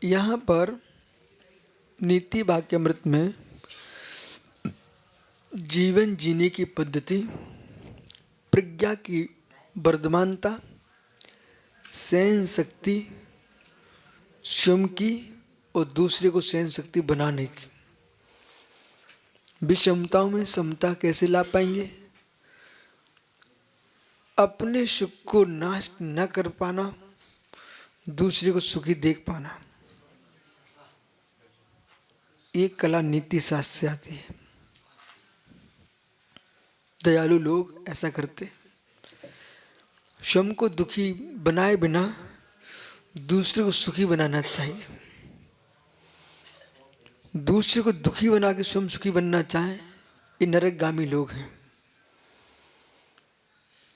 यहाँ पर नीति वाक्यामृत में जीवन जीने की पद्धति, प्रज्ञा की वर्धमानता, सहन शक्ति स्वयं की और दूसरे को सहन शक्ति बनाने की, विषमताओं में समता कैसे ला पाएंगे, अपने सुख को नाश न कर पाना, दूसरे को सुखी देख पाना, ये कला नीति शास्त्र से आती है। दयालु लोग ऐसा करते, स्वयं को दुखी बनाए बिना दूसरे को सुखी बनाना चाहिए। दूसरे को दुखी बना के स्वयं सुखी बनना चाहें, ये नरकगामी लोग हैं।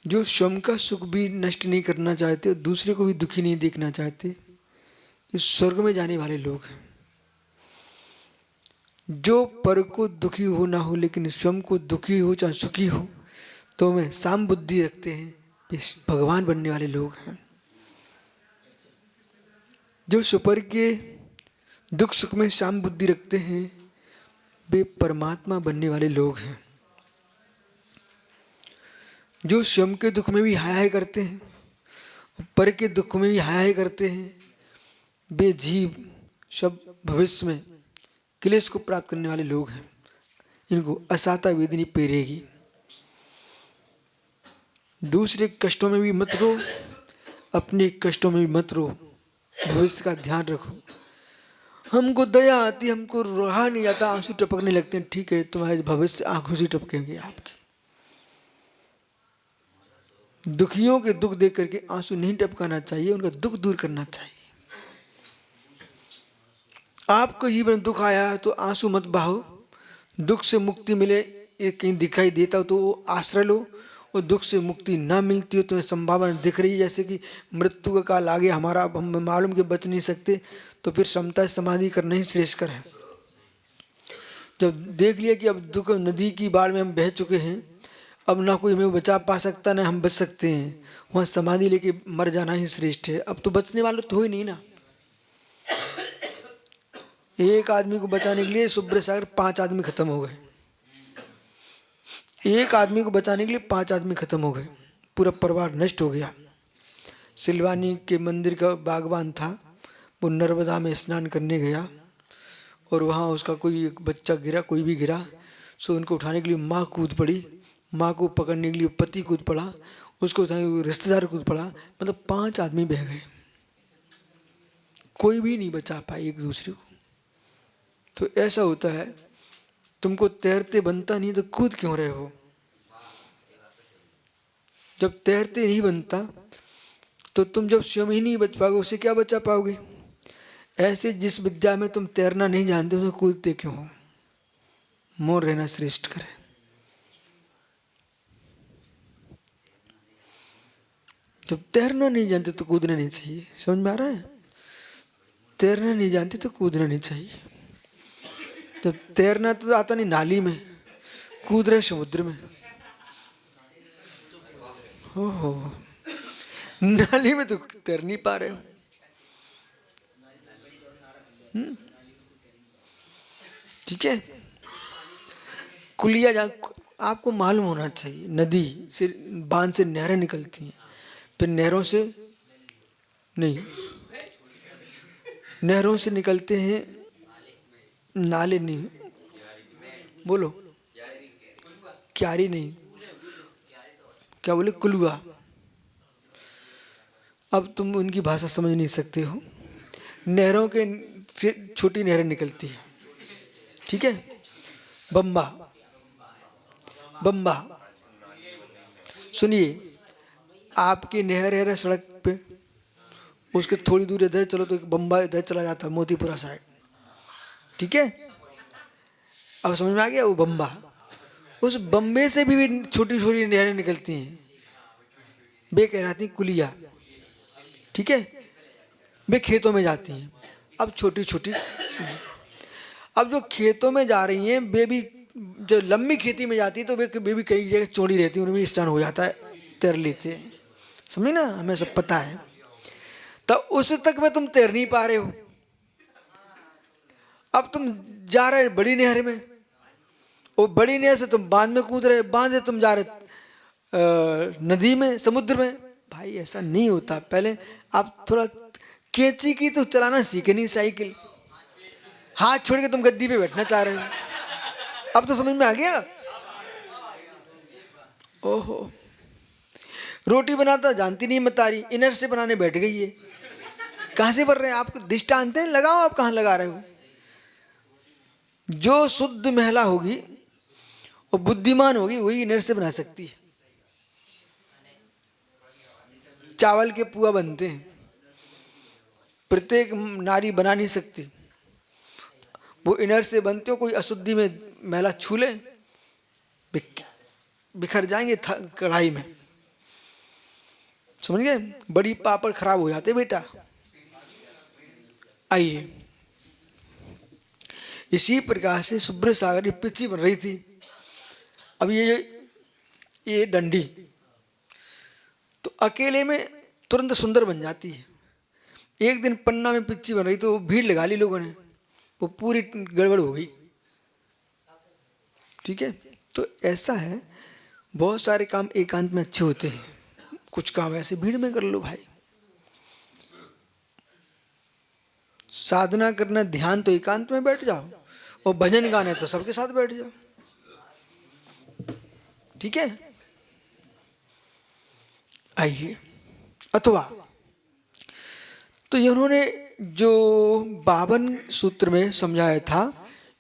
जो स्वयं का सुख भी नष्ट नहीं करना चाहते और दूसरे को भी दुखी नहीं देखना चाहते, ये स्वर्ग में जाने वाले लोग हैं। जो पर को दुखी हो ना हो लेकिन स्वयं को दुखी हो चाहे सुखी हो तो में साम बुद्धि रखते हैं, ये भगवान बनने वाले लोग हैं। जो सुपर के दुख सुख में साम बुद्धि रखते हैं, वे परमात्मा बनने वाले लोग हैं। जो स्वयं के दुख में भी हाय हाय करते हैं, पर के दुख में भी हाय हाय करते हैं, वे जीव सब भविष्य में क्लेश को प्राप्त करने वाले लोग हैं। इनको असाता वेदनी पेरेगी। दूसरे कष्टों में भी मत रो, अपने कष्टों में भी मत रो, भविष्य का ध्यान रखो। हमको दया आती, हमको रहा नहीं जाता, आंसू टपकने लगते हैं, ठीक है, तुम्हारे भविष्य आंखों से टपकेंगे आपके। दुखियों के दुख देख करके आंसू नहीं टपकाना चाहिए, उनका दुख दूर करना चाहिए। आपको जीवन दुख आया है तो आंसू मत बहाओ, दुख से मुक्ति मिले ये कहीं दिखाई देता हो तो वो आश्रय लो, और दुख से मुक्ति ना मिलती हो तो संभावना दिख रही है जैसे कि मृत्यु का काल आ गया हमारा, अब हम मालूम कि बच नहीं सकते, तो फिर समता समाधि करना ही श्रेष्ठ कर है। जब देख लिया कि अब दुख नदी की बाढ़ में हम बह चुके हैं, अब ना कोई हमें बचा पा सकता ना हम बच सकते हैं, वहाँ समाधि लेके मर जाना ही श्रेष्ठ है। अब तो बचने वाले तो हो ही नहीं ना। एक आदमी को बचाने के लिए सुब्र सागर 5 आदमी खत्म हो गए। एक आदमी को बचाने के लिए 5 आदमी खत्म हो गए, पूरा परिवार नष्ट हो गया। सिलवानी के मंदिर का बागवान था, वो नर्मदा में स्नान करने गया और वहाँ उसका कोई एक बच्चा गिरा, कोई भी गिरा, सो उनको उठाने के लिए माँ कूद पड़ी, माँ को पकड़ने के लिए पति कूद पड़ा, उसको उठाने के लिए रिश्तेदार कूद पड़ा, मतलब 5 आदमी बह गए, कोई भी नहीं बचा पाए एक दूसरे को। तो ऐसा होता है, तुमको तैरते बनता नहीं तो कूद क्यों रहे हो? जब तैरते नहीं बनता तो तुम जब स्वयं ही नहीं बच पाओगे, उससे क्या बचा पाओगे? ऐसे जिस विद्या में तुम तैरना नहीं जानते उसमें कूदते क्यों हो? मोर रहना श्रेष्ठ करे। जब तैरना नहीं जानते तो कूदना नहीं चाहिए। समझ में आ रहा है? तैरना नहीं जानते तो कूदना नहीं चाहिए। जब तैरना तो आता नहीं, नाली में कूद रहे समुद्र में, हो नाली में तो तैर नहीं पा रहे हो। ठीक है, कुलिया जहाँ आपको मालूम होना चाहिए, नदी से बांध से नहरें निकलती हैं, फिर नहरों से नहीं, नहरों से निकलते हैं नाले, नहीं बोलो, क्यारी नहीं, क्या बोले, कुलुआ। अब तुम उनकी भाषा समझ नहीं सकते हो। नहरों के से छोटी नहरें निकलती है, ठीक है, बम्बा, बम्बा। सुनिए, आपकी नहर है सड़क पे, उसके थोड़ी दूर इधर चलो तो एक बम्बा इधर चला जाता है, मोतीपुरा साइड, ठीक है। अब समझ में आ गया, वो बम्बा। उस बम्बे से भी छोटी छोटी नहरें निकलती हैं, वे कहलाती कुलिया, ठीक है। वे खेतों में जाती हैं, अब छोटी छोटी। अब जो खेतों में जा रही हैं, वे भी जो लंबी खेती में जाती है तो वे भी कई जगह चौड़ी रहती है, उनमें स्नान हो जाता है, तैर लेते हैं। समझे ना, हमें सब पता है। तब उस तक में तुम तैर नहीं पा रहे हो, अब तुम जा रहे बड़ी नहर में, वो बड़ी नहर से तुम बांध में कूद रहे, बांध से तुम जा रहे नदी में, समुद्र में। भाई ऐसा नहीं होता। पहले आप थोड़ा कैंची की तो चलाना सीखे नहीं, साइकिल हाथ छोड़ के तुम गद्दी पे बैठना चाह रहे हो। अब तो समझ में आ गया। ओहो, रोटी बनाता जानती नहीं मतारी, इनर से बनाने बैठ गई है। कहां से बन रहे हैं आपको दृष्टांत है, लगाओ आप कहां लगा रहे हो। जो शुद्ध महिला होगी और बुद्धिमान होगी वही इनर से बना सकती है। चावल के पुआ बनते हैं, प्रत्येक नारी बना नहीं सकती, वो इनर से बनते हो। कोई अशुद्धि में महिला छू ले बिखर जाएंगे कढ़ाई में, समझ गए। बड़ी पापड़ खराब हो जाते बेटा। आइए, इसी प्रकार से शुभ्र सागर की पिच्ची बन रही थी। अब ये डंडी तो अकेले में तुरंत सुंदर बन जाती है। एक दिन पन्ना में पिच्ची बन रही तो भीड़ लगा ली लोगों ने, वो पूरी गड़बड़ हो गई। ठीक है, तो ऐसा है, बहुत सारे काम एकांत में अच्छे होते हैं, कुछ काम ऐसे भीड़ में कर लो भाई। साधना करना, ध्यान तो एकांत में बैठ जाओ, और भजन गाने तो सबके साथ बैठ जाओ। ठीक है, आइए। अथवा तो इन्होंने जो 52 सूत्र में समझाया था,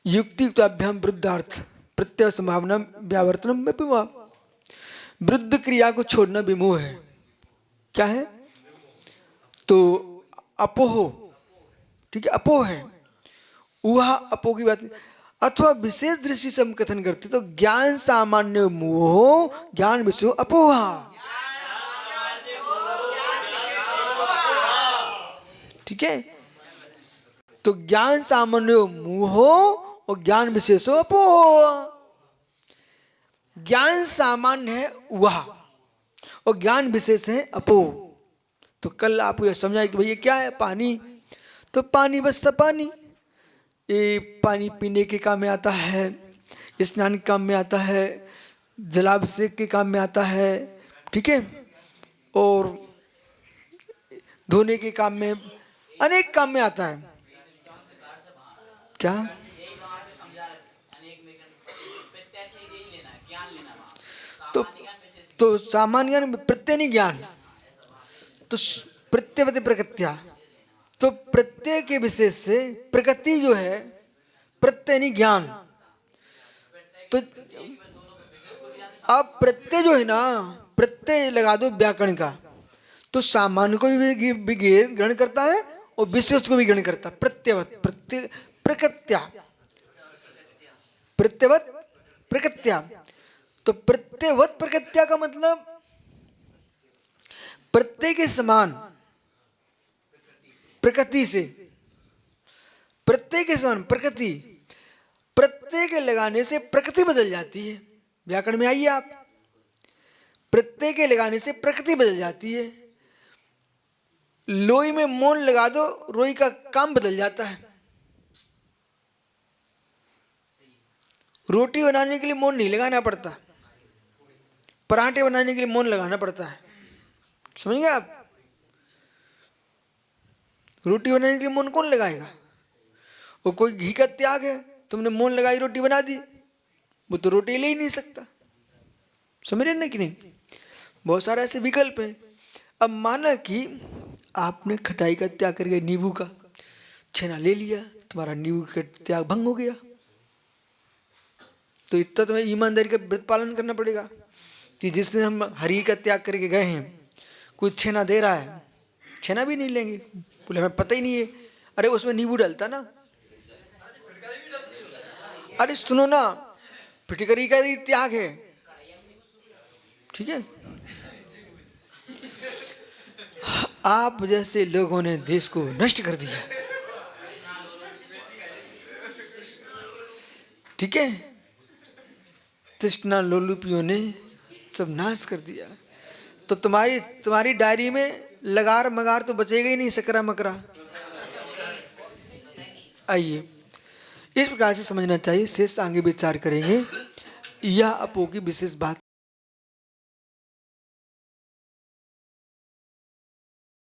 युक्तियुक्ताभ्याम वृद्धार्थ प्रत्यय संभावना व्यावर्तनम में वृद्ध क्रिया को छोड़ना विमोह है। क्या है? तो अपोह, ठीक है, अपोह है, वह अपोह की बात नहीं। अथवा विशेष दृष्टि से हम कथन करते तो ज्ञान सामान्य मोह, ज्ञान विषय अपोह। ठीक है, तो ज्ञान सामान्य मोह और ज्ञान विशेषो अपोह। ज्ञान सामान्य है वह और ज्ञान विशेष है अपोह। तो कल आपको यह समझाया कि भैया क्या है पानी, तो पानी बस सब पानी, ये पानी पीने के काम में आता है, स्नान के काम में आता है, जलाभिषेक के काम में आता है, ठीक है, और धोने के काम में, अनेक काम में आता है। क्या? तो सामान्य ज्ञान, प्रत्यय नहीं ज्ञान, तो प्रत्यवति प्रकृत्या, तो प्रत्यय के विशेष से प्रकृति जो है, प्रत्यय नहीं ज्ञान। तो अब प्रत्यय जो है ना, प्रत्यय लगा दो व्याकरण का, तो सामान्य को भी ग्रहण करता है और विशेष को भी ग्रहण करता है। प्रत्यवत प्रत्यय प्रकृत्या, प्रत्यवत प्रकृत्या, तो प्रत्यवत प्रकृत्या का मतलब प्रत्यय के समान प्रकृति से, प्रत्यय के समान प्रकृति, प्रत्यय के लगाने से प्रकृति बदल जाती है। व्याकरण में आइए आप, प्रत्यय के लगाने से प्रकृति बदल जाती है। लोई में मोन लगा दो, रोई का काम बदल जाता है। रोटी बनाने के लिए मोन नहीं लगाना पड़ता, पराठे बनाने के लिए मोन लगाना पड़ता है, समझ गए आप। रोटी बनाने के लिए मोन कौन लगाएगा? वो कोई घी का त्याग है, तुमने मोन लगाई रोटी बना दी, वो तो रोटी ले ही नहीं सकता, समझ रहे ना कि नहीं। बहुत सारे ऐसे विकल्प हैं। अब माना कि आपने खटाई का त्याग करके नींबू का छेना ले लिया, तुम्हारा नींबू का त्याग भंग हो गया, तो इतना तुम्हें ईमानदारी का व्रत पालन करना पड़ेगा कि जिसने हम हरि का त्याग करके गए हैं, कोई छेना दे रहा है, छेना भी नहीं लेंगे, बोले हमें पता ही नहीं है। अरे उसमें नींबू डालता ना, अरे सुनो ना, फिटकरी का ही त्याग है, ठीक है। आप जैसे लोगों ने देश को नष्ट कर दिया, ठीक है, तृष्णा लोलुपियों ने सब नाश कर दिया। तो तुम्हारी डायरी में लगार मगार तो बचेगा ही नहीं, सकरा मकरा। आइए, इस प्रकार से समझना चाहिए। शेष आगे विचार करेंगे। यह अपो की विशेष बात